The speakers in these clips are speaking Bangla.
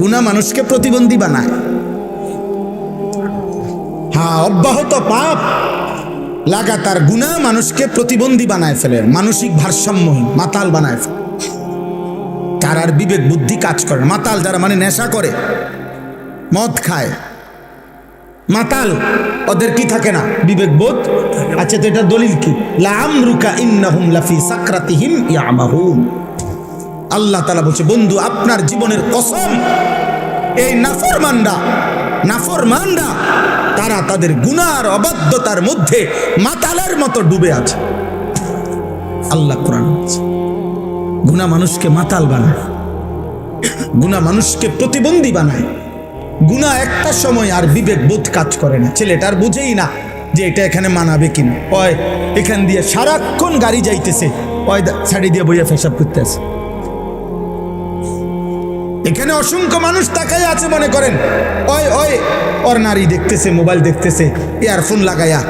গুনাহ মানুষকে প্রতিবন্ধী বানায়। হ্যাঁ, অব্যাহত পাপ লাগাতার গুনাহ মানুষকে প্রতিবন্ধী বানায় ফেলে, মানসিক ভারসাম্যহীন, মাতাল বানায় ফেলে। তার আর বিবেক বুদ্ধি কাজ করে না। মাতাল যারা মানে নেশা করে, মদ খায়, মাতাল, ওদের কি থাকে না? বিবেক বোধ। আচ্ছা, তো এটা দলিল কি? লাআমরুকা ইন্নাহুম লাফি সাকরাতিহিম ইয়ামাহুন। আল্লাহ তাআলা বলছে, বন্ধু আপনার জীবনের কসম, এই নাফরমানরা তারা তাদের গুনার অবাধ্যতার মধ্যে মাতালের মতো ডুবে আছে। আল্লাহ কোরআন বলছে, গুনাহ মানুষকে মাতাল বানায়, গুনাহ মানুষকে প্রতিবন্ধী বানায়। গুনাহ একটা সময় আর বিবেক বোধ কাজ করে না, ছেলেটার বুঝেই না যে এটা এখানে মানাবে কিনা। ওই এখান দিয়ে সারাক্ষণ গাড়ি যাইতেছে, ওই ছাড়ি দিয়ে বইয়া পেশাব করতে আছে। এখানে অসংখ্য মানুষ তাকাই আছে, মনে করেন ওর নারী দেখতেছে, মোবাইল দেখতেছে, ইয়ারফোন লাগাইয়া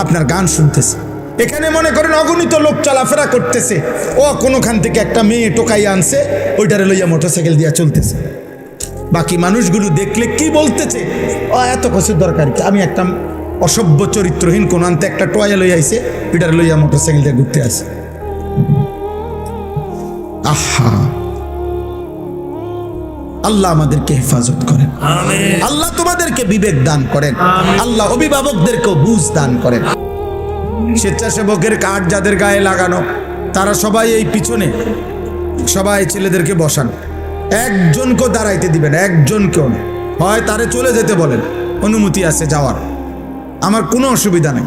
আপনার গান শুনতেছে। এখানে মনে করেন অগণিত লোক চলাফেরা করতেছে, ও কোনোখান থেকে একটা মেয়ে টোকাইয়া আনছে, ওইটারে লইয়া মোটরসাইকেল দিয়া চলতেছে। বাকি মানুষগুলো দেখলে কি বলতেছে, ও এত কিছুর দরকার কি? আমি একটা অসভ্য চরিত্রহীন কোন আনতে একটা টয়া লইয়া আইছে, ওইটারে লইয়া মোটরসাইকেল দিয়ে ঘুরতে আসে। আহা, আল্লাহ আমাদেরকে হেফাজত করেন, আল্লাহ তোমাদেরকে বিবেক দান করেন, আল্লাহ অভিভাবকদেরকেও বুঝ দান করেন। স্বেচ্ছাসেবকের কার্ড যাদের গায়ে লাগানো, তারা সবাই এই পিছনে সবাই ছেলেদেরকে বসান, একজনকেও দাঁড়াইতে দিবেন, একজনকেও না। হয় তারে চলে যেতে বলেন, অনুমতি আছে যাওয়ার, আমার কোনো অসুবিধা নেই।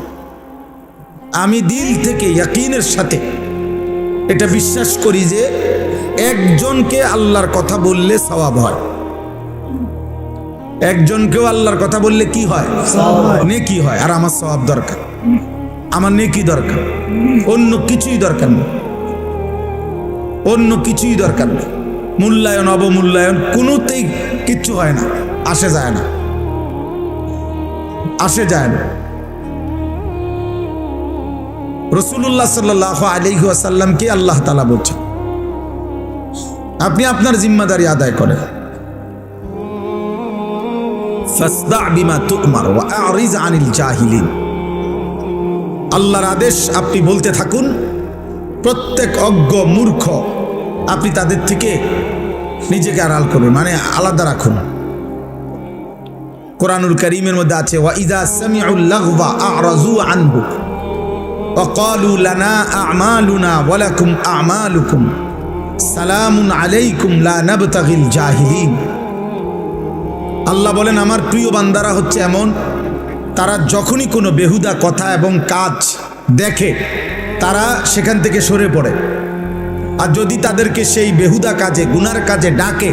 আমি দিল থেকে ইয়াকিনের সাথে এটা বিশ্বাস করি যে একজনকে আল্লাহর কথা বললে সওয়াব হয়, একজনকেও আল্লাহর কথা বললে কি হয়? নেকি হয়। আর আমার সওয়াব দরকার, আমার নেকি দরকার, অন্য কিছুই দরকার নেই, অন্য কিছুই দরকার নেই। মূল্যায়ন অবমূল্যায়ন কোনোতেই কিচ্ছু হয় না, আসে যায় না, আসে যায় না। রাসূলুল্লাহ সাল্লাল্লাহু আলাইহি ওয়াসাল্লামকে আল্লাহ তাআলা বলছেন, আপনি আপনার জিম্মাদারি আদায় করেন। ফাসদা বিমা তু'মার ওয়া আ'রিজ আনিল জাহিলিন। আল্লাহর আদেশ আপনি বলতে থাকুন, প্রত্যেক অজ্ঞ মূর্খ আপনি তাদের থেকে নিজেকে আড়াল করুন, মানে আলাদা রাখুন। কোরআনুল কারীমের মধ্যে আছে, ওয়া ইযা সামিউল লাগওয়া আ'রাযু আনহু ওয়া ক্বালু লানা আ'মালুনা ওয়া লাকুম আ'মালুকুম সালামুন আলাইকুম লা নাবতাগিল জাহিলিন। আল্লাহ বলেন, আমার প্রিয় বান্দারা হচ্ছে এমন, তারা যখনই কোনো বেহুদা কথা এবং কাজ দেখে তারা সেখান থেকে সরে পড়ে। আর যদি তাদেরকে সেই বেহুদা কাজে, গুনার কাজে ডাকে,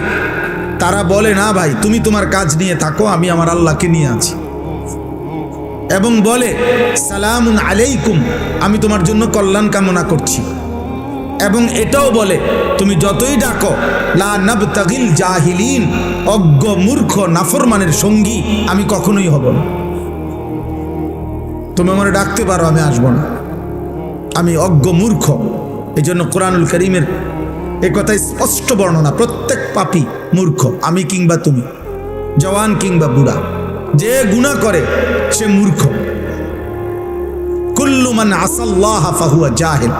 তারা বলে, না ভাই তুমি তোমার কাজ নিয়ে থাকো, আমি আমার আল্লাহকে নিয়ে আছি। এবং বলে, সালামুন আলাইকুম, আমি তোমার জন্য কল্যাণ কামনা করছি। এবং এটাও বলে, তুমি যতই ডাকো, লা নাবতাগিল জাহিলিন, অজ্ঞ মূর্খ নাফরমানের সঙ্গী আমি কখনোই হব না। তুমি আমার ডাকতে পারো, আমি আসবো না, আমি অজ্ঞ মূর্খ। এই জন্য কোরআনুল কারীমের এই কথাই স্পষ্ট বর্ণনা, প্রত্যেক পাপী মূর্খ, আমি কিংবা তুমি, জওয়ান কিংবা বুড়া, যে গুনাহ করে সে মূর্খ। কুল্লু মান আসাল্লাহ ফাহুয়া জাহিল,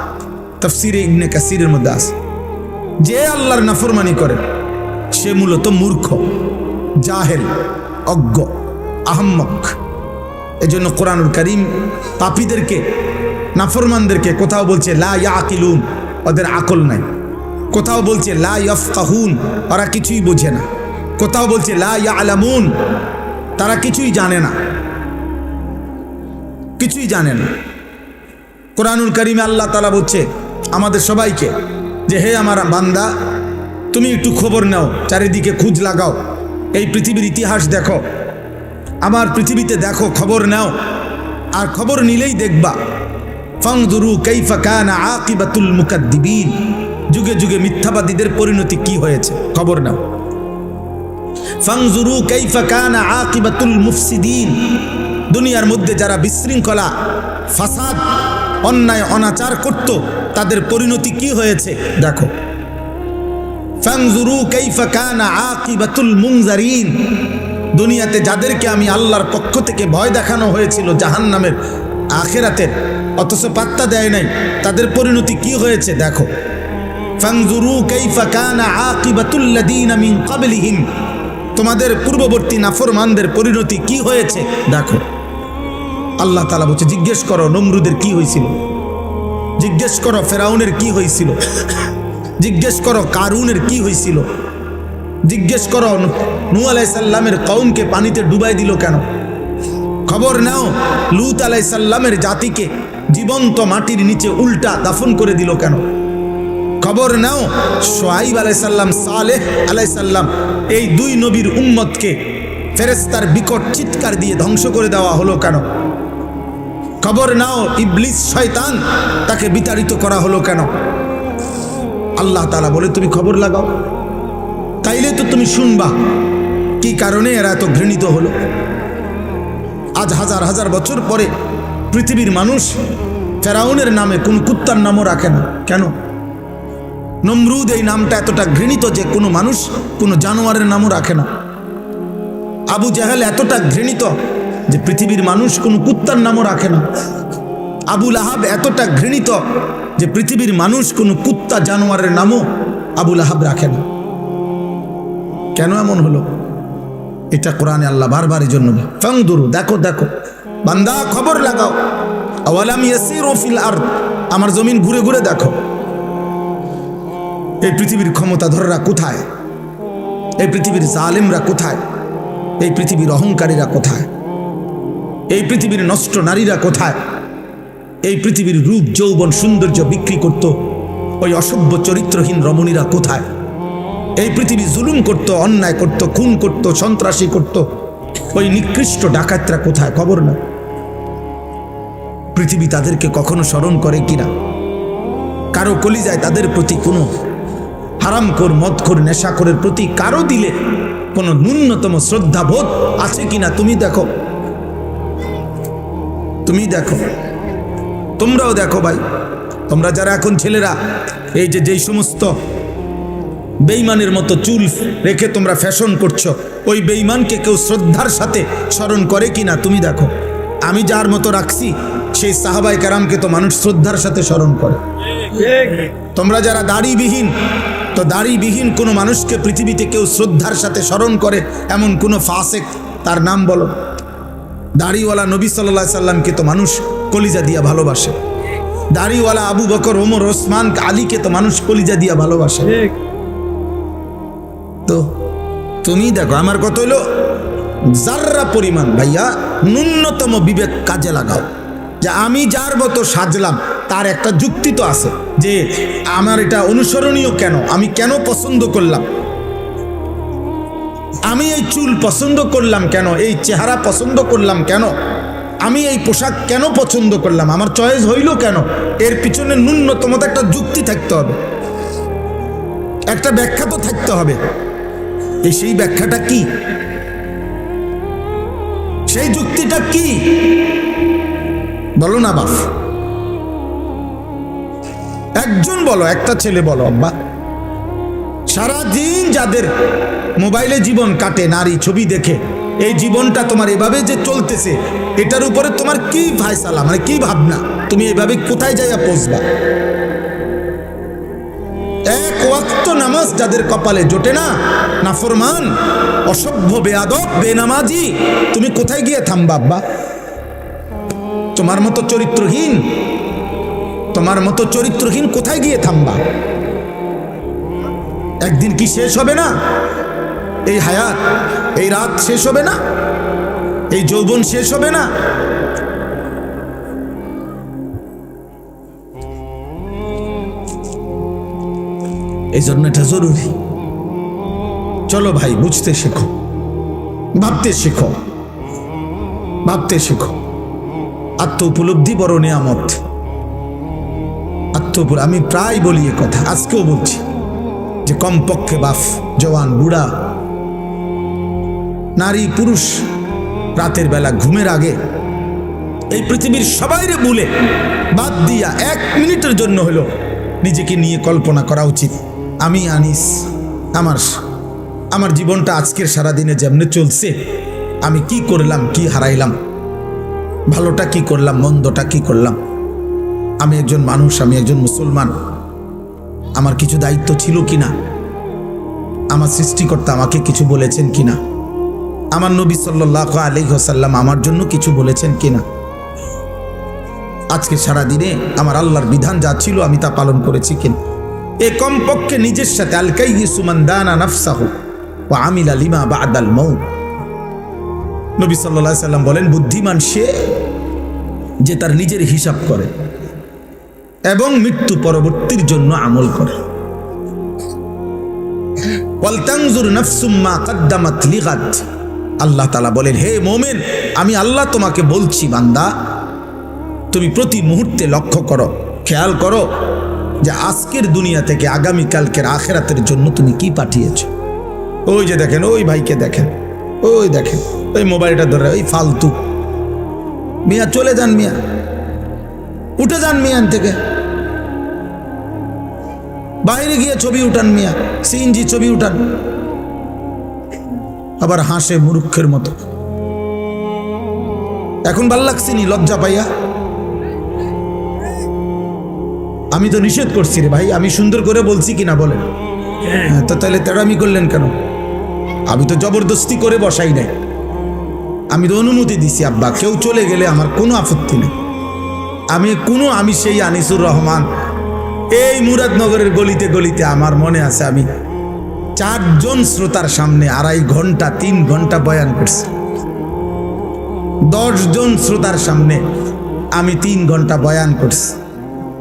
তাফসীরে ইবনে কাসীরের মধ্যে আছে। যে আল্লাহর নাফরমানি করে সে মূলত মূর্খ, জাহেল, অজ্ঞ, আহম্মক। এজন্য কোরআনুল কারীম পাপীদেরকে, নাফরমানদেরকে কোথাও বলছে লা ইয়াকিলুন, ওদের আকল নাই। কোথাও বলছে লা ইয়াফকাহুন, ওরা কিছুই বোঝে না। কোথাও বলছে লা ইয়ালামুন, তারা কিছুই জানে না, কিছুই জানে না। কোরআনুল কারীমে আল্লাহ তাআলা বলছে আমাদের সবাইকে যে, হে আমার বান্দা, তুমি একটু খবর নাও, চারিদিকে খোঁজ লাগাও, এই পৃথিবীর ইতিহাস দেখো, আমার পৃথিবীতে দেখো, খবর নাও। আর খবর নিলেই দেখবা, ফানজুরু কাইফা কানা আকিবাতুল মুকাদ্দিবিন, যুগে যুগে মিথ্যাবাদীদের পরিণতি কি হয়েছে, খবর নাও। ফানজুরু কাইফা কানা আকিবাতুল মুফসিদিন, দুনিয়ার মধ্যে যারা বিশৃঙ্খলা, ফাসাদ, অন্যায় অনাচার করত, তাদের পরিণতি কি হয়েছে দেখো। ফানজুরু কাইফা কানা আকিবাতুল মুনজারিন। দুনিয়াতে যাদেরকে আমি আল্লাহর পক্ষ থেকে ভয় দেখানো হয়েছিল জাহান্নামের, আখিরাতের, অথচ পাত্তা দেয় নাই, তাদের পরিণতি কি হয়েছে দেখো। ফানজুরু কাইফা কানা আকিবাতুল লাযিনা মিন ক্বাবলিহিম, তোমাদের পূর্ববর্তী নাফরমানদের পরিণতি কি হয়েছে দেখো। আল্লাহ তাআলা বলছে জিজ্ঞেস করো নমরুদের কি হয়েছিল, জিজ্ঞেস করো ফেরাউনের কি হয়েছিল, জিজ্ঞেস করো কারুনের কি হয়েছিল, জিজ্ঞেস করো নূহ আলাইহিস সালামের কওমকে পানিতে ডুবাই দিল কেন, খবর নাও লূত আলাইহিস সালামের জাতিকে জীবন্ত মাটির নিচে উল্টা দাফন করে দিল কেন, খবর নাও শুআয়ব আলাইহিস সালাম, সালেহ আলাইহিস সালাম, এই দুই নবীর উম্মতকে ফেরেশতার বিকট চিৎকার দিয়ে ধ্বংস করে দেওয়া হলো কেন, খবর নাও ইবলিস শয়তান তাকে বিতাড়িত করা হলো কেন। আল্লাহ তাআলা বলে তুমি খবর লাগাও, তাইলে তো তুমি শুনবা কি কারণে এরা এত ঘৃণিত হলো। আজ হাজার হাজার বছর পরে পৃথিবীর মানুষ ফেরাউনের নামে কোন কুত্তার নামও রাখে না কেন? নমরুদ এই নামটা এতটা ঘৃণিত যে কোনো মানুষ কোনো জানোয়ারের নামও রাখে না। আবু জাহেল এতটা ঘৃণিত যে পৃথিবীর মানুষ কোনো কুত্তার নামও রাখে না। আবু লাহাব এতটা ঘৃণিত যে পৃথিবীর মানুষ কোনো কুত্তা জানোয়ারের নামও আবু লাহাব রাখে না। কেন এমন হলো? এটা কোরআনে আল্লাহ বারবার এই জন্য ফানজুরু, দেখো দেখো বান্দা খবর লাগাও। আওয়ালাম ইয়াসিরু ফিল আরদ, আমার জমিন ঘুরে ঘুরে দেখো এই পৃথিবীর ক্ষমতাধররা কোথায়, এই পৃথিবীর জালেমরা কোথায়, এই পৃথিবীর অহংকারীরা কোথায়, এই পৃথিবীর নষ্ট নারীরা কোথায়, এই পৃথিবীর রূপ যৌবন সৌন্দর্য বিক্রি করত ওই অসভ্য চরিত্রহীন রমণীরা কোথায়, এই পৃথিবী জুলুম করত, অন্যায় করত, খুন করত, সন্ত্রাসী করত ওই নিকৃষ্ট ডাকাতরা কোথায়, খবর না। পৃথিবী তাদেরকে কখনো স্মরণ করে কিনা? কারো কলিজায় তাদের প্রতি কোনো হারামখোর, মদখোর, নেশাখোরের প্রতি কারো দিলে কোনো ন্যূনতম শ্রদ্ধাবোধ আছে কিনা তুমি দেখো, তুমি দেখো, তোমরাও দেখো ভাই। তোমরা যারা এখন ছেলেরা এই যে যেই সমস্ত বেঈমানের মতো চুল রেখে তোমরা ফ্যাশন করছো, ওই বেঈমানকে কেউ শ্রদ্ধার সাথে স্মরণ করে কিনা তুমি দেখো। আমি যার মতো রাখছি সেই সাহাবায়ে কেরামকে তো মানুষ শ্রদ্ধার সাথে স্মরণ করে। তোমরা যারা দাড়িবিহীন, তো দাড়িবিহীন কোনো মানুষকে পৃথিবীতে কেউ শ্রদ্ধার সাথে স্মরণ করে এমন কোনো ফাসেক তার নাম বলো। দাড়িওয়ালা নবী সাল্লাল্লাহু আলাইহি সাল্লামকে তো মানুষ কলিজা দিয়া ভালোবাসে। দাড়িওয়ালা আবু বকর, ওমর, ওসমান, আলীকে তো মানুষ কলিজা দিয়া ভালোবাসে। তো তুমি দেখো, আমার কথা হইলো যাররা পরিমাণ ভাইয়া ন্যূনতম বিবেক কাজে লাগাও। যে আমি যার মতো সাজলাম তার একটা যুক্তি তো আছে, যে আমার এটা অনুসরণীয় কেন, আমি কেন পছন্দ করলাম, আমি এই চুল পছন্দ করলাম কেন, এই চেহারা পছন্দ করলাম কেন, আমি এই পোশাক কেন পছন্দ করলাম, আমার চয়েস হইল কেন, এর পিছনে ন্যূনতম একটা যুক্তি থাকতে হবে, একটা ব্যাখ্যা তো থাকতে হবে। সেই ব্যাখ্যাটা কি, সেই যুক্তিটা কি বলো না বাপ, একজন বলো, একটা ছেলে বলো। আব্বা সারাদিন যাদের মোবাইলে জীবন কাটে নারী ছবি দেখে, এই জীবনটা তোমার এভাবে যে চলতেছে, এটার উপরে তোমার কি ফায়সালা, মানে কি ভাবনা, তুমি এভাবে কোথায় যাইয়া পৌঁছবা? এক ওয়াক্ত নামাজ যাদের কপালে জোটে না, নাফরমান, অসভ্য, বেয়াদব, বেনামাজি, তুমি কোথায় গিয়ে থামবা আব্বা? তোমার মতো চরিত্রহীন, তোমার মতো চরিত্রহীন কোথায় গিয়ে থামবা? একদিন কি শেষ হবে না? এই হায়াত, এই রাত শেষ হবে না? এই যৌবন শেষ হবে না? এই জন্য এটা জরুরি। চলো ভাই, বুঝতে শেখো, ভাবতে শেখো, ভাবতে শেখো। আত্ম উপলব্ধি বড় নিয়ামত। আমি প্রায় বলি এ কথা, আজকেও বলছি, যে কমপক্ষে বাপ, জওয়ান, বুড়া, নারী, পুরুষ রাতের বেলা ঘুমের আগে এই পৃথিবীর সবাইরে ভুলে বাদ দিয়া 1 মিনিটের জন্য হলো নিজেকে নিয়ে কল্পনা করা উচিত, আমি আনিস আমার জীবনটা আজকের সারাদিনে যেমনে চলছে, আমি কি করলাম, কি হারাইলাম, ভালোটা কি করলাম, মন্দটা কি করলাম। আমি একজন মানুষ, আমি একজন মুসলমান, আমার কিছু দায়িত্ব ছিল কিনা, আমার সৃষ্টিকর্তা আমাকে কিছু বলেছেন কিনা, আমার নবী সাল্লাল্লাহু আলাইহি ওয়াসাল্লাম আমার জন্য কিছু বলেছেন কিনা। আজকে সারাদিনে আমার আল্লাহর বিধান যা ছিল আমি তা পালন করেছি কিনা। এ কমপক্ষে নিজের সাথে আল কাইয়িসু মান দানা নাফসাহু ওয়া আমিলা লিমা বা'দাল মাউত। নবী সাল্লাল্লাহু আলাইহি ওয়াসাল্লাম বলেন, বুদ্ধিমান সে যে তার নিজের হিসাব করে এবং মৃত্যু পরবর্তীর জন্য আমল করে। ওয়াল তানজুর নাফসুম মা কদ্দামাত লিগাদ। আল্লাহ তাআলা বলেন, হে মুমিন, আমি আল্লাহ তোমাকে বলছি বান্দা, তুমি প্রতি মুহূর্তে লক্ষ্য করো, খেয়াল করো যে আজকের দুনিয়া থেকে আগামীকালকের আখিরাতের জন্য তুমি কি পাঠিয়েছো। ওই যে দেখেন, ওই ভাইকে দেখেন, ওই দেখেন, ওই মোবাইলটা ধরে, ওই ফালতু মিয়া, চলে যান মিয়া, উঠে যান মিয়ান থেকে, বাইরে গিয়ে ছবি উঠান মিয়া, সিএনজি ছবি উঠান। আবার হাসে মূর্খের মতো। এখন ভাল লাগছে নি লজ্জা পাইয়া? আমি তো নিষেধ করছি রে ভাই, আমি সুন্দর করে বলছি কিনা বলেন? তো তাহলে তেড়ামি করলেন কেন? আমি তো জবরদস্তি করে বসাই নাই, আমি তো অনুমতি দিছি। আব্বা কেউ চলে গেলে আমার কোনো আপত্তি নেই। আমি সেই আনিসুর রহমান, এই মুরাদনগরের গলিতে গলিতে আমার মনে আছে আমি 4 জন শ্রোতার সামনে 2.5 ঘন্টা 3 ঘন্টা বয়ান করছি। 10 জন শ্রোতার সামনে আমি 3 ঘন্টা বয়ান করছি,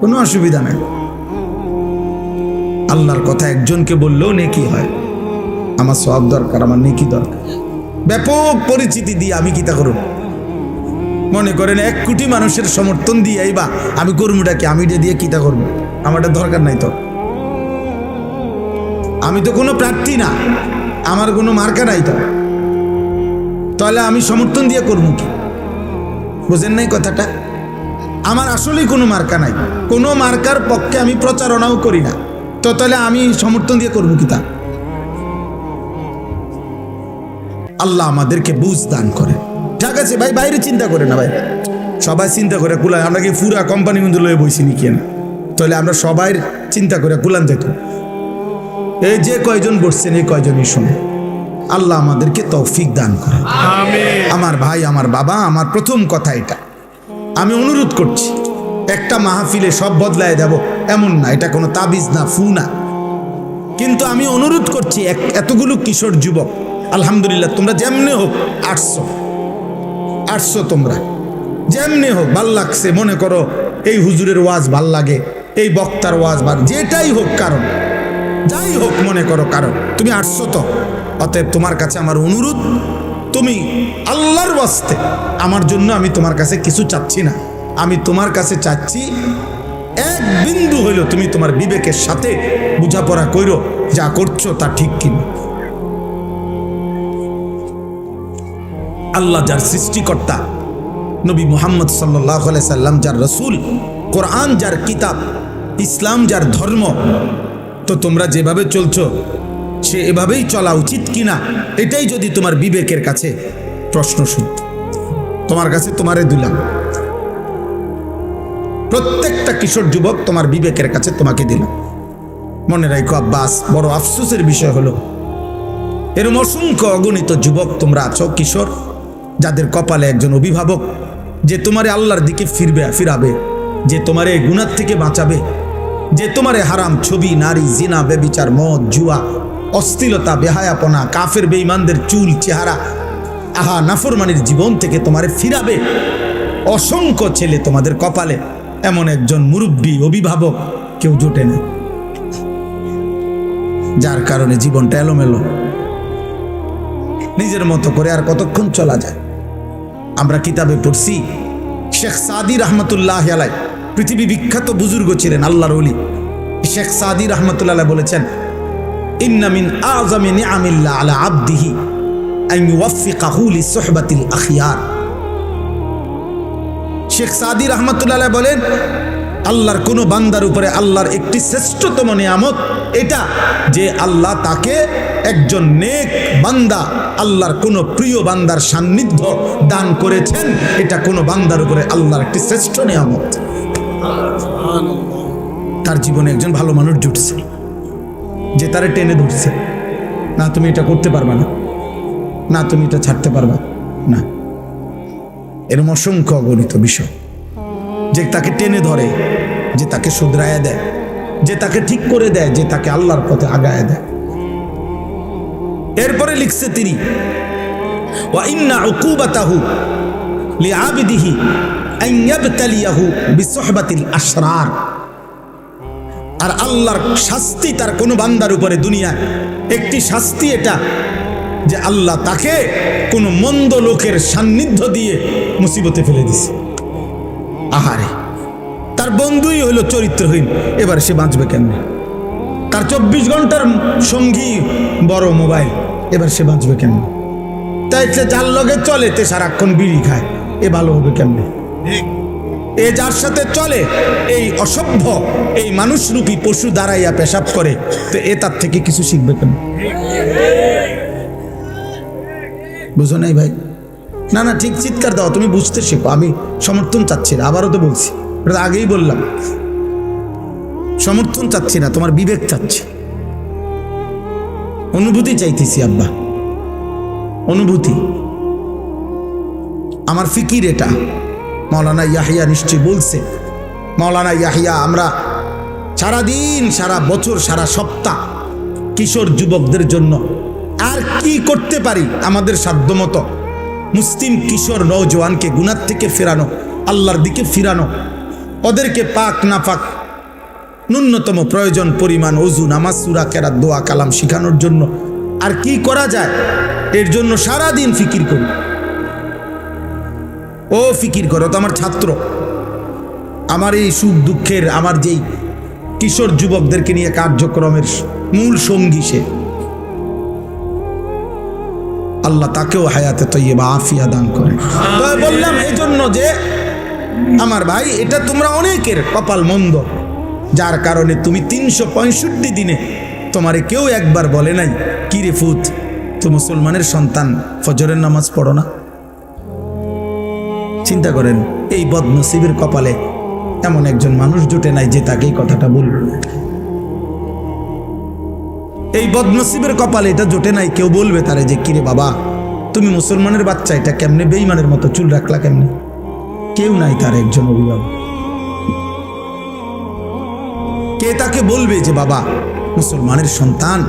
কোনো অসুবিধা নাই। আল্লাহর কথা একজনকে বললেও নেকি হয়। আমার সওয়াব দরকার, আমার নেকি দরকার। ব্যাপক পরিচিতি দিয়ে আমি কিতা করব? মনে করেন 1 কোটি মানুষের সমর্থন দিয়ে আইবা, আমি কর্মটাকে আমি দিয়ে কিতা করবো? আমারটা দরকার নাই তো। আমি তো কোনো প্রার্থী না, আমার কোনো মার্কা নাই তো, তাহলে আমি সমর্থন দিয়ে করবো কি? বুঝেন নাই কথাটা? আমার আসলেই কোনো মার্কা নাই, কোনো মার্কার পক্ষে আমি প্রচারণাও করি না, তো তাহলে আমি সমর্থন দিয়ে করবো কি? তা আল্লাহ আমাদেরকে বুঝ দান করে। ঠিক আছে ভাই, বাইরে চিন্তা করে না ভাই, সবাই চিন্তা করে কুলায়। আমরা কি পুরা কোম্পানি কিন্তু লয়ে বইছি নি কেন? তাহলে আমরা সবাই চিন্তা করে কুলান যেত। এই যে কয়জন বসছেন এই কয়জনই শুনে। আল্লাহ আমাদেরকে তৌফিক দান করে। আমার ভাই, আমার বাবা, আমার প্রথম কথা এটা, আমি অনুরোধ করছি, একটা মাহফিলে সব বদলায় যাব এমন না, এটা কোনো তাবিজ না, ফু না, কিন্তু আমি অনুরোধ করছি এতগুলো কিশোর যুবক, আলহামদুলিল্লাহ, তোমরা যেমনে হোক আসছো, তোমরা যেমনে হোক ভাল লাগছে, মনে করো এই হুজুরের ওয়াজ ভাল লাগে, এই বক্তার ওয়াজ ভাল, যেটাই হোক, কারণ যাই হোক মনে করো, কারণ তুমি আসছো তো। অতএব তোমার কাছে আমার অনুরোধ, তুমি আল্লাহর ওয়াস্তে, আমার জন্য আমি তোমার কাছে কিছু চাচ্ছি না, আমি তোমার কাছে চাচ্ছি 1 বিন্দু হইল তুমি তোমার বিবেকের সাথে বোঝাপড়া কইরো, যা করছো তা ঠিক কিনা। আল্লাহ যার সৃষ্টিকর্তা, নবী মুহাম্মদ সাল্লাল্লাহু আলাইহি সাল্লাম যার রাসূল, কোরআন যার কিতাব, ইসলাম যার ধর্ম, তো তোমরা যেভাবে চলছো সে এভাবেই চলা উচিত কিনা, এটাই যদি তোমার বিবেকের কাছে প্রশ্ন শুন, তোমার কাছে তোমারে দিলাম, প্রত্যেকটা কিশোর যুবক তোমার বিবেকের কাছে তোমাকে দিলাম। মনে রাখো আব্বাস, বড় আফসোসের বিষয় হলো এরকম অসংখ্য অগণিত যুবক তোমরা আছো, কিশোর, যাদের কপালে একজন অভিভাবক যে তোমারে আল্লাহর দিকে ফিরাবে, যে তোমারে এই গুনাহ থেকে বাঁচাবে, যে তোমারে হারাম ছবি, নারী, জিনা, ব্যভিচার, মদ, জুয়া, অশ্লীলতা, বেহায়াপনা, কাফের বেঈমানদের চুল চেহারা, নাফরমানির জীবন থেকে তোমারে ফিরাবে। অসংখ্য ছেলে তোমাদের কপালে, এমন একজন মুরব্বী অভিভাবক কেউ জোটে না, যার কারণে জীবনটা এলোমেলো, নিজের মতো করে আর কতক্ষণ চলা যায়। আমরা কিতাবে পড়ছি, শেখ সাদি রহমতুল্লাহ আলাইহি, পৃথিবী বিখ্যাত বুজুর্গ ছিলেন, আল্লাহর ওলি। শেখ সাদি রহমতুল্লাহ আলাইহি বলেছেন, ইন্না মিন আযমি নিআমিল্লাহ আলা আবদিহি আন ইউওয়াফিকাহু লিসুহবাতিল আখিয়ার। শেখ সাদি রহমতুল্লাহ আলাইহি বলেন, আল্লাহর কোনো বান্দার উপরে আল্লাহর একটি শ্রেষ্ঠতম নিয়ামত এটা যে আল্লাহ তাকে একজন নেক বান্দা, আল্লাহর কোনো প্রিয় বান্দার সান্নিধ্য দান করেছেন। এটা কোনো বান্দার উপরে আল্লাহর একটি শ্রেষ্ঠ নিয়ামত। তার জীবনে একজন ভালো মানুষ জুটছে যে তারে টেনে ধরছে, না তুমি এটা করতে পারবা না, না তুমি এটা ছাড়তে পারবা না। এরকম অসংখ্য অগণিত বিষয় যে তাকে টেনে ধরে, যে তাকে শুধরায়া দেয়, যে তাকে ঠিক করে দেয়, যে তাকে আল্লাহর পথে আগায় দেয়। এরপরে লিখছে তিনি, ওয়া ইন্না উকুবাতাহু লিআবিদিহি আন ইয়াবতালিয়াহু বিসুহবাতিল আশরার। আর আল্লাহর শাস্তি তার কোনো বান্দার উপরে দুনিয়ায় একটি শাস্তি এটা যে আল্লাহ তাকে কোনো মন্দ লোকের সান্নিধ্য দিয়ে মুসিবতে ফেলে দিছে। আহারে, তার বন্ধুই হলো চরিত্রহীন, এবার সে বাঁচবে কেমনে? তার 24 ঘন্টার সঙ্গী বড় মোবাইল, এবার সে বাঁচবে কেমনে? তাই যার লগে চলে তে সারাক্ষণ বিড়ি খায়, এ ভালো হবে কেমনে? এ যার সাথে চলে এই অসভ্য, এই মানুষরূপী পশু দাঁড়াইয়া পেশাব করে, তো এ তার থেকে কিছু শিখবে কেন? বুঝো নাই ভাই? না না, ঠিক চিৎকার দাও, তুমি বুঝতে শেখো। আমি সমর্থন চাচ্ছি না, আবারও তো বলছি, আগেই বললাম, সমর্থন চাচ্ছি না, তোমার বিবেক চাচ্ছি, অনুভূতি চাইতেছি আব্বা, অনুভূতি। আমার ফিকির এটা। মাওলানা ইয়াহিয়া নিশ্চয়ই বলছে, মাওলানা ইয়াহিয়া, আমরা সারাদিন, সারা বছর, সারা সপ্তাহ কিশোর যুবকদের জন্য আর কি করতে পারি আমাদের সাধ্যমতো মুসলিম কিশোর নওজওয়ানকে গুনাহ থেকে ফেরানো, আল্লাহর দিকে ফিরানো, ওদেরকে পাক না পাক ন্যূনতম প্রয়োজন পরিমাণ ওযু, নামাজ, সূরা, কেরাত, দোয়া, কালাম শেখানোর জন্য আর কি করা যায়, এর জন্য সারাদিন ফিকির করি। ও ফিকির করো তো আমার ছাত্র, আমার এই সুখ দুঃখের, আমার যেই কিশোর যুবকদেরকে নিয়ে কার্যক্রমের মূল সঙ্গী সে। আল্লাহ তাকেও হায়াতে তৈয়বা আফিয়া দান করে। তো বললাম এই জন্য যে আমার ভাই, এটা তোমরা অনেকের কপাল মন্দ, যার কারণে তুমি 365 দিনে তোমারে কেউ একবার বলে নাই, কি রে ফুত, তো মুসলমানের সন্তান, ফজরের নামাজ পড়ো না? চিন্তা করেন, এই বদনসিবের কপালে এমন একজন মানুষ জুটে নাই যে তাকে এই কথাটা বলবে। এই বদনসিবের কপালে এটা জোটে নাই, কেউ বলবে তারে যে কিরে বাবা, তুমি মুসলমানের বাচ্চা, এটা কেমনে বেঈমানের মতো চুল রাখলা কেমনে? কেউ নাই তার একজন অভিভাবক। কে তাকে বলবে যে বাবা, মুসলমানের সন্তান,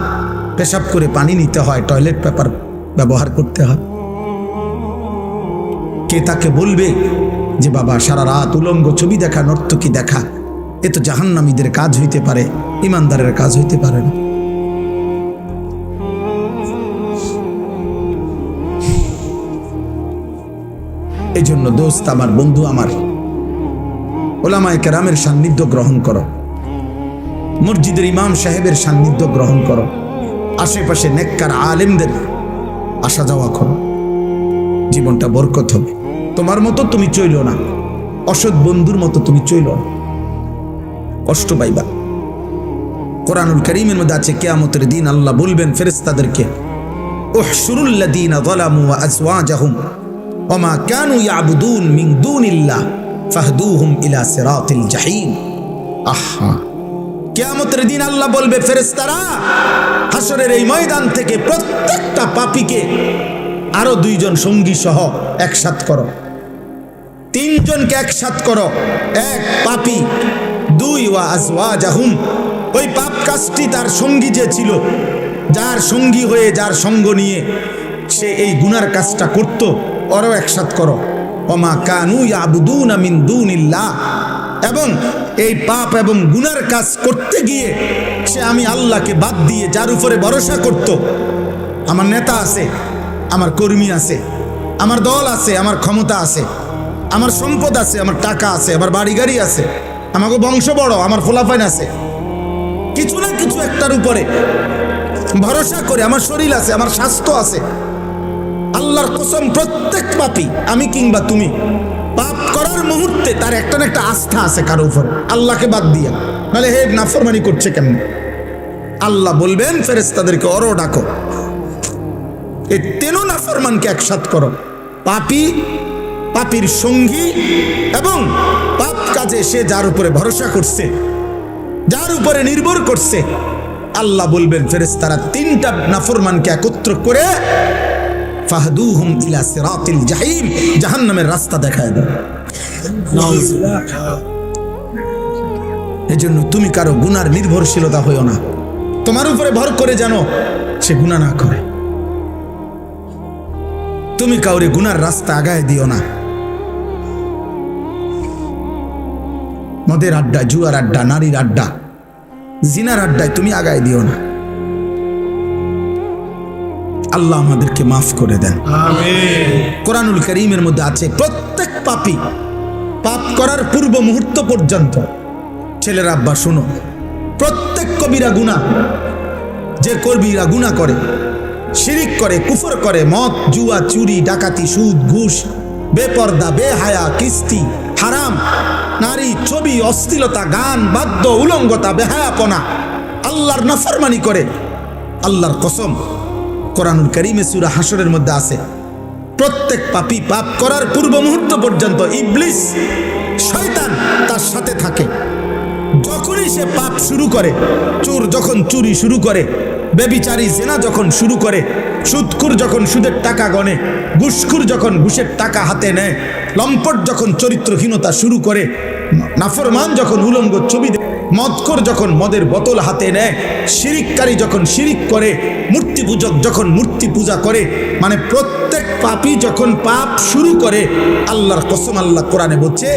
পেশাব করে পানি নিতে হয়, টয়লেট পেপার ব্যবহার করতে হয়? কে তাকে বলবে যে বাবা, সারা রাত উলঙ্গ ছবি দেখা, নর্তকী দেখা, এ তো জাহান্নামীদের কাজ হইতে পারে, ইমানদারের কাজ হইতে পারে না? এই জন্য দোস্ত আমার, বন্ধু আমার, ওলামায়ে কেরামের সান্নিধ্য গ্রহণ করো, মসজিদের ইমাম সাহেবের সান্নিধ্য গ্রহণ করো, আশেপাশে নেককার আলেমদের আসা যাওয়া করো, জীবনটা বরকত হবে। তোমার মতো তুমি চইল না, অসৎ বন্ধুর মতো তুমি চইল না, কষ্ট পাইবা। কোরআনুল কারীমের মধ্যে আছে, কিয়ামতের দিন আল্লাহ বলবেন ফেরেশতাদেরকে, উহশুরুল্লাযীনা যালামু ওয়া আযওয়াজাহুম ওয়া মা কানু ইয়াবুদুন মিন দুনিল্লাহ ফাহদুহুম ইলা সিরাতিল জাহিম। আহা, কিয়ামতের দিন আল্লাহ বলবে, ফেরেশতারা, হাসরের এই ময়দান থেকে প্রত্যেকটা পাপীকে আরো 2 জন সঙ্গী সহ একসাথ করো, 3 জনকে একসাথ করো, 1 পাপী, 2 ওয়া আযওয়াজাহুম, ওই পাপ কাজটি তার সঙ্গী যে ছিল, যার সঙ্গী হয়ে, যার সঙ্গ নিয়ে সে এই গুনার কাজটা করত, ওরও একসাথ করো। ওয়া মা কানু ইয়াবুদুনা মিন দুনিল্লাহ, এবং এই পাপ এবং গুনার কাজ করতে গিয়ে সে আমি আল্লাহকে বাদ দিয়ে যার উপরে ভরসা করত, আমার নেতা আছে, আমার কর্মী আছে, আমার দল আছে, আমার ক্ষমতা আছে, আমার সম্পদ আছে, আমার টাকা আছে, আমার বাড়ি গাড়ি আছে, আমাকে বংশ বড়, আমার ফলাফাইন আছে, কিছু না কিছু একটার উপরে ভরসা করে, আমার শরীর আছে, আমার স্বাস্থ্য আছে। আল্লাহর কসম, প্রত্যেক পাপী, আমি কিংবা তুমি, পাপ করার মুহূর্তে তার একটা না একটা আস্থা আছে কারো উপর, আল্লাহকে বাদ দিয়া, নাহলে হে নাফরমানি করছে কেমন। আল্লাহ বলবেন ফেরেশতাদেরকে ওরো ডাকো, এই তেনো নাফরমানকে একসাথ করো, পাপী, পাপীর সঙ্গী এবং পাপ কাজে সে যার উপরে ভরসা করছে, যার উপরে নির্ভর করছে। আল্লাহ বলবেন ফেরেশতারা তিনটা নাফরমানকে একত্র করে ফাহদুহুম ইলা সিরাতিল জাহিম, জাহান্নামের রাস্তা দেখায় দাও। এজন্য তুমি কারো গুনার নির্ভরশীলতা হইও না, তোমার উপরে ভর করে জানো সে গুনাহ না করে। তুমি কাউরে গুনার রাস্তা আগায় দিও না। মদের আড্ডা, জুয়ার আড্ডা, নারীর আড্ডা, জিনার আড্ডায় তুমি আগায় দিও না। আল্লাহ আমাদেরকে মাফ করে দেন, আমিন। কোরআনুল কারীমের মধ্যে আছে প্রত্যেক পাপী পাপ করার পূর্ব মুহূর্ত পর্যন্ত, ছেলের আব্বা শোনো, প্রত্যেক কবিরা গুনাহ, যে কবিরা গুনাহ করে, শিরিক করে, কুফর করে, মদ, জুয়া, চুরি, ডাকাতি, সুদ, ঘুষ, বেপর্দা, বেহায়া, কিস্তি, হারাম, নারী, ছবি, অশ্লীলতা, গান, বাদ্য, উলঙ্গতা, বেহায়াপনা, আল্লাহর নাফরমানি করে, আল্লাহর কসম কোরআনুল কারীমে সূরা হাশরের মধ্যে আছে প্রত্যেক পাপী পাপ করার পূর্ব মুহূর্ত পর্যন্ত ইবলিস, শয়তান তার সাথে থাকে। যখনই সে পাপ শুরু করে, চোর যখন চুরি শুরু করে, ব্যভিচারী জিনা যখন শুরু করে, সুদখোর যখন সুদের টাকা গনে, ঘুষখোর যখন ঘুষের টাকা হাতে নেয়, লম্পট যখন চরিত্রহীনতা শুরু করে, নাফরমান যখন উলঙ্গ ছবি, মদখোর যখন মদের বোতল হাতে নেয়, শিরিককারী যখন শিরিক করে, মূর্তি পূজক যখন মূর্তি পূজা করে, মানে প্রত্যেক পাপী যখন পাপ শুরু করে, আল্লাহর কসম আল্লাহ কোরআনে বলছে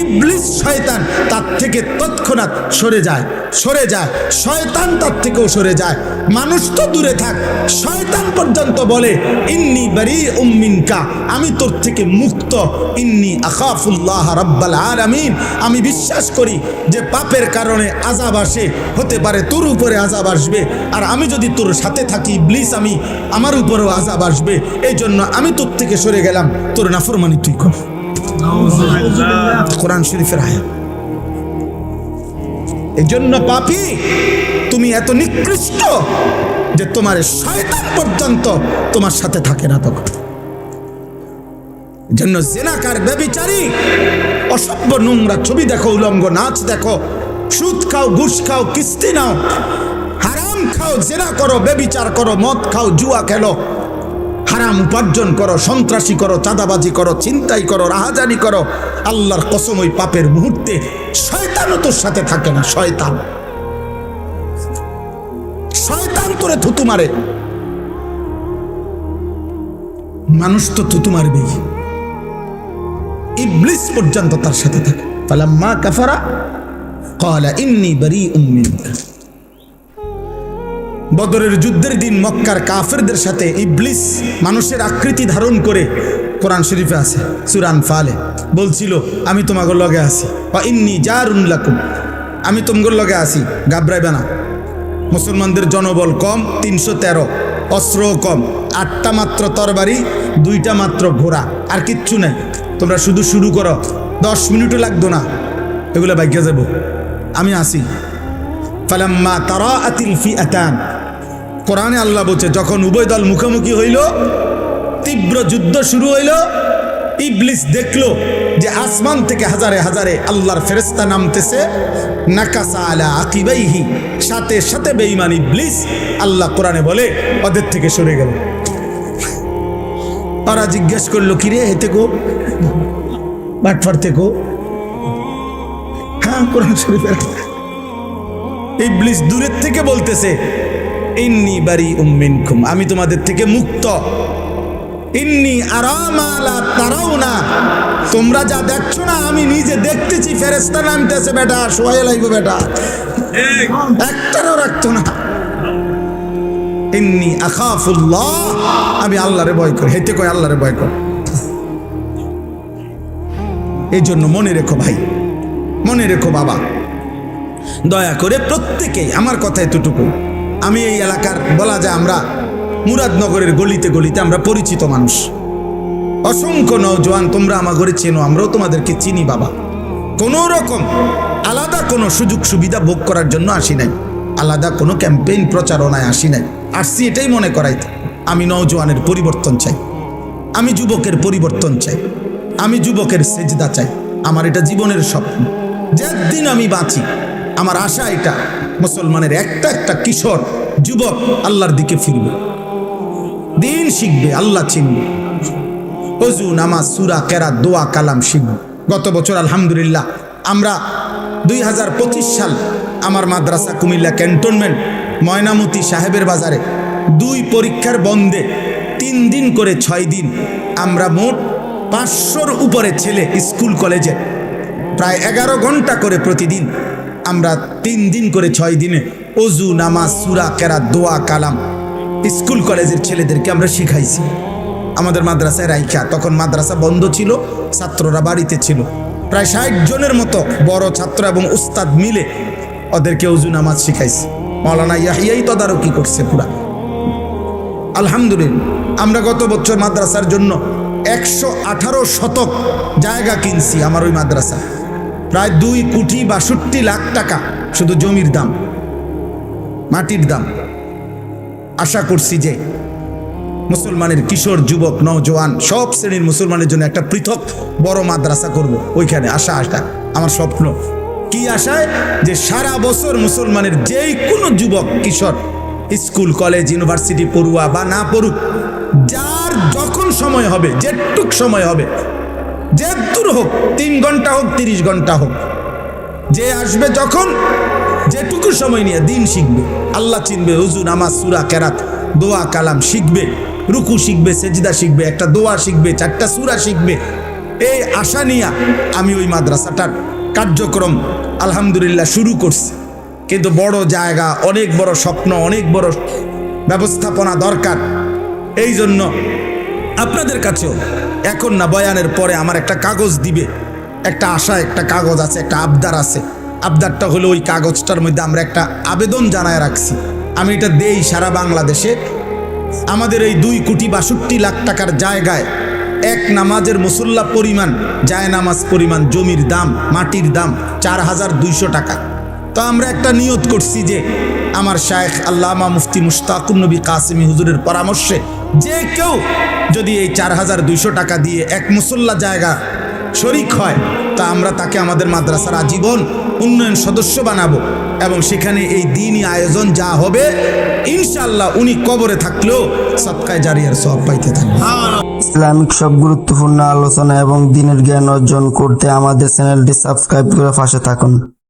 ইবলিস, শয়তান তার থেকে তৎক্ষণাৎ সরে যায়, সরে যায়, শয়তান তার থেকেও সরে যায়। মানুষ তো দূরে থাক, শয়তান পর্যন্ত বলে ইন্নী বারীউম মিনকা, আমি তোর থেকে মুক্ত, ইন্নী আখাফুল্লাহ রাব্বাল আলামিন, আমি বিশ্বাস করি যে পাপের কারণে আযাব আসে, হতে পারে তোর উপরে আযাব আসবে, আর আমি যদি তোর সাথে থাকি ইবলিস, আমি আমার উপরেও আযাব আসবে, এই জন্য আমি তোর থেকে সরে গেলাম, তোর নাফরমানি তুই কর। কোরআন শরীফের আয়াত। এই জন্য পাপী তুমি এত নিকৃষ্ট যে তোমার শয়তান পর্যন্ত তোমার সাথে থাকে না। তখন জন্য জিনাকার, ব্যভিচারী, অসভ্য, নোংরা ছবি দেখো, উলঙ্গ নাচ দেখো, সুদ খাও, ঘুষ খাও, কিস্তি নাও, হারাম খাও, জিনা করো, ব্যভিচার করো, মদ খাও, জুয়া খেলো, হারাম উপার্জন করো, সন্ত্রাসী করো, চাঁদাবাজি করো, ছিনতাই করো, রাহাজানি করো, আল্লাহর কসম ওই পাপের মুহূর্তে শয়তানও তোর সাথে থাকে না। শয়তান, শয়তান তোরে থুতু মারে, মানুষ তো থুতু মারবেই, ইবলিস পর্যন্ত তার সাথে থাকে। ফালাম্মা কাফারা ক্বালা ইন্নী বারীউম মিনকা। বদরের যুদ্ধের দিন মক্কার কাফেরদের সাথে ইবলিস মানুষের আকৃতি ধারণ করে, কোরআন শরীফে আছে সূরা আনফালে, বলছিল আমি তোমাদের লগে আছি, ওয়া ইন্নী জারুন লাকুম, আমি তোমাদের লগে আছি, ঘাবড়াইবে না। মুসলমানদের জনবল কম, 313, অস্ত্রও কম, 8টা মাত্র তরবারি, 2টা মাত্র ঘোড়া, আর কিচ্ছু নাই। তোমরা শুধু শুরু করো, 10 মিনিটও লাগতো না, এগুলো ভাগ্যে যাব, আমি আসি। ফালাম্মা তারাআতিল ফিআতান, কোরআনে আল্লাহ বলছে যখন উভয় দল মুখোমুখি হইল, তীব্র যুদ্ধ শুরু হইল, ইবলিস দেখলো যে আসমান থেকে হাজারে হাজারে আল্লাহর ফেরেশতা নামতেছে, নাকাসা আলা আকিবাইহি, সাথে সাথে বেঈমান ইবলিস, আল্লাহ কোরআনে বলে ওদের থেকে সরে গেল। ওরা জিজ্ঞেস করলো কিরে হেতে গো, বাটফার থেকে, হ্যাঁ কোরআন শরীফের। ইবলিস দূরের থেকে বলতেছে ইন্নী বারীউম মিনকুম, আমি তোমাদের থেকে মুক্ত, ইন্নী আরা মা লা তারাউনা, তোমরা যা দেখছো না আমি নিজে দেখতেছি, ফেরেশতা নামতেছে, বেটা সোহায় লাগবে, বেটা একটারও রাখতো না। ইন্নী আখাফুল্লাহ, আমি আল্লাহরে ভয় করি, হেতে কয় আল্লাহরে ভয় কর। এই জন্য মনে রেখো ভাই, মনে রেখো বাবা, দয়া করে প্রত্যেকেই, আমার কথা এতটুকু, আমি এই এলাকার বলা যায় আমরা মুরাদনগরের গলিতে গলিতে আমরা পরিচিত মানুষ, অসংখ্য নওজোয়ান, তোমরা আমার ঘরে চেনো, আমরাও তোমাদেরকে চিনি বাবা। কোনো রকম আলাদা কোনো সুযোগ সুবিধা ভোগ করার জন্য আসি নাই, আলাদা কোনো ক্যাম্পেইন প্রচারণায় আসি নাই। আসছি এটাই মনে করাইতে, আমি নওজোয়ানের পরিবর্তন চাই, আমি যুবকের পরিবর্তন চাই, আমি যুবকের সেজদা চাই। আমার এটা জীবনের স্বপ্ন, যেদিন আমি বাঁচি আমার আশা এটা, মুসলমানের একটা একটা কিশোর যুবক আল্লাহর দিকে ফিরবে, দিন শিখবে, আল্লাহ চিনবে, ওযু নামাজ সূরা কেরাত দোয়া কালাম শিখবে। গত বছর আলহামদুলিল্লাহ আমরা 2025 সাল আমার মাদ্রাসা কুমিল্লা ক্যান্টনমেন্ট ময়নামতি সাহেবের বাজারে 2 পরীক্ষার বন্ধে 3 দিন করে 6 দিন আমরা মোট 500-র উপরে ছেলে স্কুল কলেজে প্রায় 11 ঘন্টা করে প্রতিদিন আমরা 3 দিন করে 6 দিনে ওযু নামাজ সূরা কেরাত দোয়া কালাম স্কুল কলেজের ছেলেদেরকে আমরা শিখাইছি আমাদের মাদ্রাসায় রাইখা। তখন মাদ্রাসা বন্ধ ছিল, ছাত্ররা বাড়িতে ছিল, প্রায় 60 জনের মতো বড় ছাত্র এবং উস্তাদ মিলে ওদেরকে ওযু নামাজ শিখাইছি। মাওলানা ইয়াহিয়াই তদারকি করছে পুরা। আলহামদুলিল্লাহ আমরা গত বছর মাদ্রাসার জন্য 118 শতক জায়গা কিনছি। আমার ওই মাদ্রাসা প্রায় 2,62,00,000 টাকা শুধু জমির দাম, মাটির দাম। আশা করছি যে মুসলমানের কিশোর যুবক নওজোয়ান সব শ্রেণীর মুসলমানের জন্য একটা পৃথক বড় মাদ্রাসা করব ওইখানে। আশা আমার স্বপ্ন। কি আশায়? যে সারা বছর মুসলমানের যেই কোনো যুবক কিশোর স্কুল কলেজ ইউনিভার্সিটি পড়ুয়া বা না পড়ুক, যার যখন সময় হবে, যেটুক সময় হবে, যে দূর হোক, 3 ঘন্টা হোক 30 ঘন্টা হোক, যে আসবে যখন যেটুকু সময় নিয়ে দিন শিখবে, আল্লাহ চিনবে, ওযু নামাজ সূরা কেরাত দোয়া কালাম শিখবে, রুকু শিখবে, সেজদা শিখবে, একটা দোয়া শিখবে, 4টা সূরা শিখবে। এই আশা নিয়ে আমি ওই মাদ্রাসাটার কার্যক্রম আলহামদুলিল্লাহ শুরু করছি। কিন্তু বড় জায়গা, অনেক বড় স্বপ্ন, অনেক বড় ব্যবস্থাপনা দরকার। এই জন্য আপনাদের কাছেও এখন না, বয়ানের পরে আমার একটা কাগজ দিবে, একটা আশা, একটা কাগজ আছে, একটা আবদার আছে। আবদারটা হলো ওই কাগজটার মধ্যে আমরা একটা আবেদন জানায় রাখছি। আমি এটা দেই সারা বাংলাদেশে। আমাদের এই 2,62,00,000 টাকার জায়গায় এক নামাজের মুসল্লা পরিমাণ, জায় নামাজ পরিমাণ জমির দাম, মাটির দাম 4,200 টাকা। তো আমরা একটা নিয়ত করছি যে আমার শায়েখ আল্লামা মুফতি মুশতাকুন নবী কাসেমি হুজুরের পরামর্শে যে কেউ যদি এই 4,200 টাকা দিয়ে এক মুসল্লা জায়গা শরিক হয়, তা আমরা তাকে আমাদের মাদ্রাসার আজীবন উন্নয়ন সদস্য বানাবো এবং সেখানে এই দ্বীনি আয়োজন যা হবে ইনশাআল্লাহ উনি কবরে থাকলেও সদকায়ে জারিয়ার সওয়াব পাইতে থাকবে। ইসলামিক সব গুরুত্বপূর্ণ আলোচনা এবং দ্বীনের জ্ঞান অর্জন করতে আমাদের চ্যানেলটি সাবস্ক্রাইব করে পাশে থাকুন।